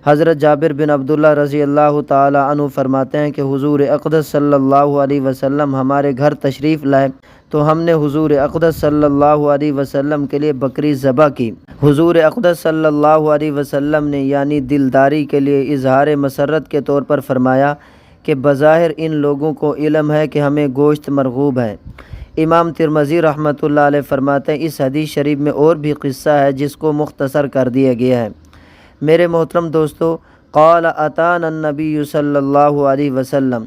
حضرت جابر بن عبداللہ رضی اللہ تعالی عنہ فرماتے ہیں کہ حضور اقدس صلی اللہ علیہ وسلم ہمارے گھر تشریف لائے تو ہم نے حضور اقدس صلی اللہ علیہ وسلم کے لیے بکری ذبح کی۔ حضور اقدس صلی اللہ علیہ وسلم نے یعنی دلداری کے لیے اظہار مسرت کے طور پر فرمایا کہ بظاہر ان لوگوں کو علم ہے کہ ہمیں گوشت مرغوب ہے۔ امام ترمذی رحمۃ اللہ علیہ فرماتے ہیں اس حدیث شریف میں اور بھی قصہ ہے جس کو مختصر کر دیا گیا ہے۔ میرے محترم دوستو، قال اتانا النبی صلی اللہ علیہ وسلم،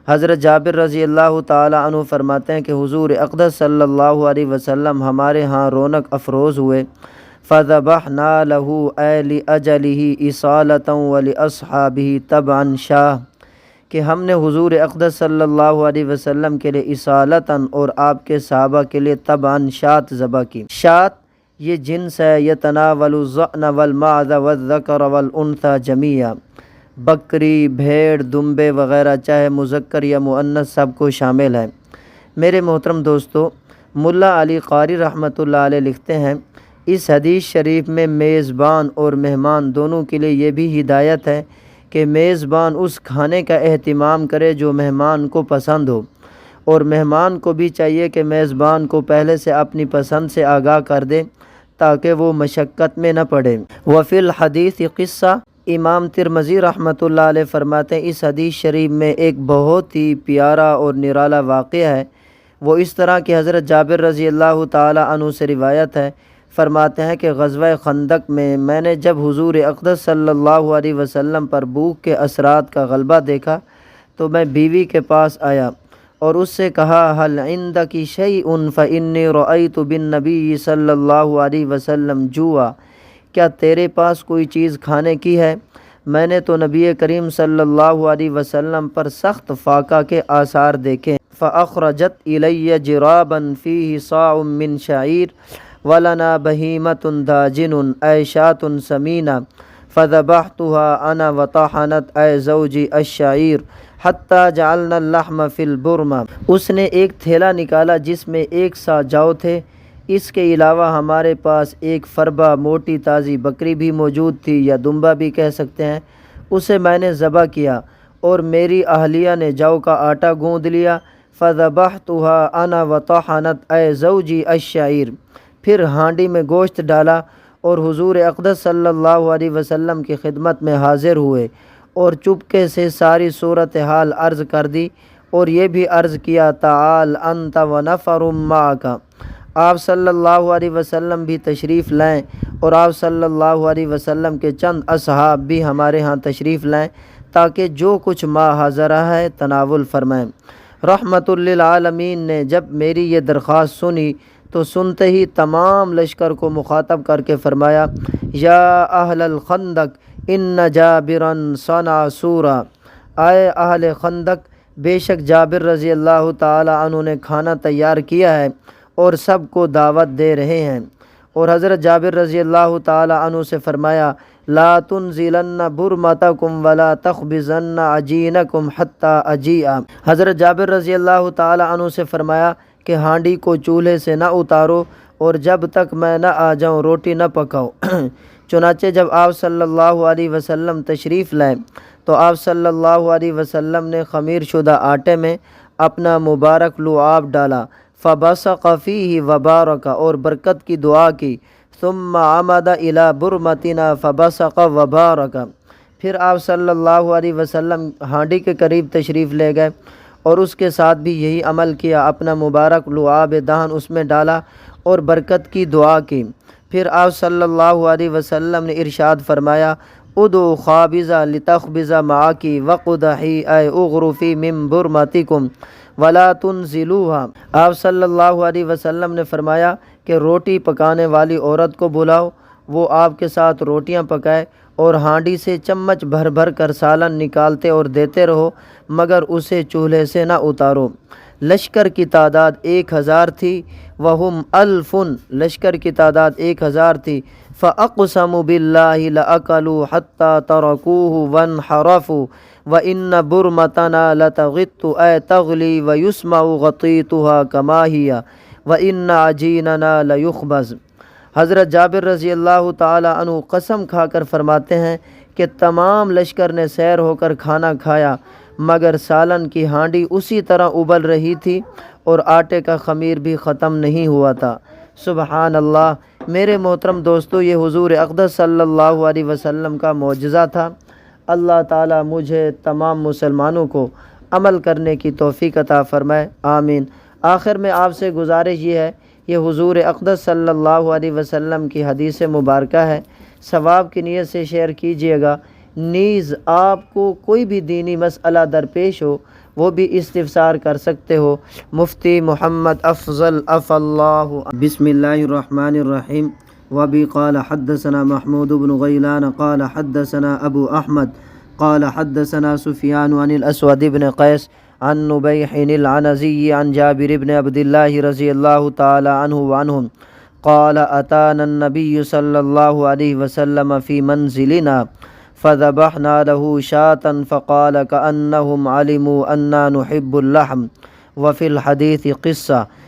حضرت جابر رضی اللہ تعالی عنہ فرماتے ہیں کہ حضور اقدس صلی اللہ علیہ وسلم ہمارے ہاں رونق افروز ہوئے۔ فذبحنا له اے لأجلہ اصالۃ ولاصحابہ تبعا شاہ، کہ ہم نے حضور اقدس صلی اللہ علیہ وسلم کے لیے اصالتاً اور آپ کے صحابہ کے لیے تبعاً شات ذبح کی۔ شات یہ جنس ہے، یتناول الضأن والمعز والذکر والانثى جمیعا، بکری، بھیڑ، دمبے وغیرہ چاہے مذکر یا مؤنث سب کو شامل ہے۔ میرے محترم دوستو، ملا علی قاری رحمۃ اللہ علیہ لکھتے ہیں اس حدیث شریف میں میزبان اور مہمان دونوں کے لیے یہ بھی ہدایت ہے کہ میزبان اس کھانے کا اہتمام کرے جو مہمان کو پسند ہو، اور مہمان کو بھی چاہیے کہ میزبان کو پہلے سے اپنی پسند سے آگاہ کر دے تاکہ وہ مشقت میں نہ پڑے۔ وفی الحدیث قصہ، امام ترمذی رحمۃ اللہ علیہ فرماتے ہیں اس حدیث شریف میں ایک بہت ہی پیارا اور نرالا واقعہ ہے۔ وہ اس طرح کہ حضرت جابر رضی اللہ تعالی عنہ سے روایت ہے، فرماتے ہیں کہ غزوہ خندق میں نے جب حضور اقدس صلی اللہ علیہ وسلم پر بھوک کے اثرات کا غلبہ دیکھا تو میں بیوی کے پاس آیا اور اس سے کہا هل عندك شيء فإني رأيت بالنبي صلی اللہ علیہ وسلم جوعا، کیا تیرے پاس کوئی چیز کھانے کی ہے؟ میں نے تو نبی کریم صلی اللہ علیہ وسلم پر سخت فاقہ کے آثار دیکھے۔ فأخرجت إلي جرابا فيه صاع من شعير ولنا بهيمة داجن أي شاة سمينة فذبحتها أنا وطحنت أي زوجي الشعير حتى جعلنا اللحم في البرمة۔ اس نے ایک تھیلا نکالا جس میں 1 سا جو تھے، اس کے علاوہ ہمارے پاس ایک فربہ موٹی تازی بکری بھی موجود تھی یا دمبا بھی کہہ سکتے ہیں، اسے میں نے ذبح کیا اور میری اہلیہ نے جو کا آٹا گوندھ لیا۔ فذبحتها أنا وطحنت أي زوجي الشعير، پھر ہانڈی میں گوشت ڈالا اور حضور اقدس صلی اللہ علیہ وسلم کی خدمت میں حاضر ہوئے اور چپکے سے ساری صورتحال عرض کر دی اور یہ بھی عرض کیا تعال انت ونفر معک، آپ صلی اللہ علیہ وسلم بھی تشریف لائیں اور آپ صلی اللہ علیہ وسلم کے چند اصحاب بھی ہمارے ہاں تشریف لائیں تاکہ جو کچھ ما حاضرہ ہے تناول فرمائیں۔ رحمت للعالمین نے جب میری یہ درخواست سنی تو سنتے ہی تمام لشکر کو مخاطب کر کے فرمایا یا اہل الخندق ان جابرا صنع سورا، اے اہل خندق بے شک جابر رضی اللہ تعالی عنہ نے کھانا تیار کیا ہے اور سب کو دعوت دے رہے ہیں۔ اور حضرت جابر رضی اللہ تعالی عنہ سے فرمایا لا تنزلن برمتکم ولا تخبزن عجینکم حتی اجیء، حضرت جابر رضی اللہ تعالی عنہ سے فرمایا کہ ہانڈی کو چولہے سے نہ اتارو اور جب تک میں نہ آ جاؤں روٹی نہ پکاؤ۔ چنانچہ جب آپ صلی اللہ علیہ وسلم تشریف لائے تو آپ صلی اللہ علیہ وسلم نے خمیر شدہ آٹے میں اپنا مبارک لعاب ڈالا، فبصق فیہ وبارک، اور برکت کی دعا کی، ثم عمد الی برمتنا فبصق وبارک، پھر آپ صلی اللہ علیہ وسلم ہانڈی کے قریب تشریف لے گئے اور اس کے ساتھ بھی یہی عمل کیا، اپنا مبارک لعاب دہن اس میں ڈالا اور برکت کی دعا کی۔ پھر آپ صلی اللہ علیہ وسلم نے ارشاد فرمایا ادعو خابزہ لتخبز معاکی وقدحی اے اغرفی من برمتکم ولا تنزلوها، آپ صلی اللہ علیہ وسلم نے فرمایا کہ روٹی پکانے والی عورت کو بلاؤ، وہ آپ کے ساتھ روٹیاں پکائے اور ہانڈی سے چمچ بھر بھر کر سالن نکالتے اور دیتے رہو مگر اسے چولہے سے نہ اتارو۔ لشکر کی تعداد 1000 تھی، وہم الفن، لشکر کی تعداد 1000 تھی۔ فاقسموا باللہ لاکلوا حتی ترکوہ وانحرفوا وان برمتنا لتغط اے تغلی ویسمع غطیتها کما ہی وان عجیننا لیخبز۔ حضرت جابر رضی اللہ تعالی عنہ قسم کھا کر فرماتے ہیں کہ تمام لشکر نے سیر ہو کر کھانا کھایا مگر سالن کی ہانڈی اسی طرح ابل رہی تھی اور آٹے کا خمیر بھی ختم نہیں ہوا تھا۔ سبحان اللہ۔ میرے محترم دوستو، یہ حضور اقدس صلی اللہ علیہ وسلم کا معجزہ تھا۔ اللہ تعالیٰ مجھے تمام مسلمانوں کو عمل کرنے کی توفیق عطا فرمائے، آمین۔ آخر میں آپ سے گزارش یہ ہے، یہ حضور اقدس صلی اللہ علیہ وسلم کی حدیث مبارکہ ہے، ثواب کی نیت سے شیئر کیجئے گا۔ نیز آپ کو کوئی بھی دینی مسئلہ درپیش ہو وہ بھی استفسار کر سکتے ہو۔ مفتی محمد افضل عفا اللہ۔ بسم اللہ الرحمن الرحیم۔ وبی قال حدثنا محمود بن غیلان قال حدثنا ابو احمد قال حدثنا سفیان عن الاسود بن قیس عن نبیح العنزی عن جابر بن عبد اللہ رضی اللہ تعالی عنہ وعنہم قال اتانا النبی صلی اللہ علیہ وسلم فی منزلنا فذبحنا له شاة فقال كأنهم علموا أننا نحب اللحم وفي الحديث قصة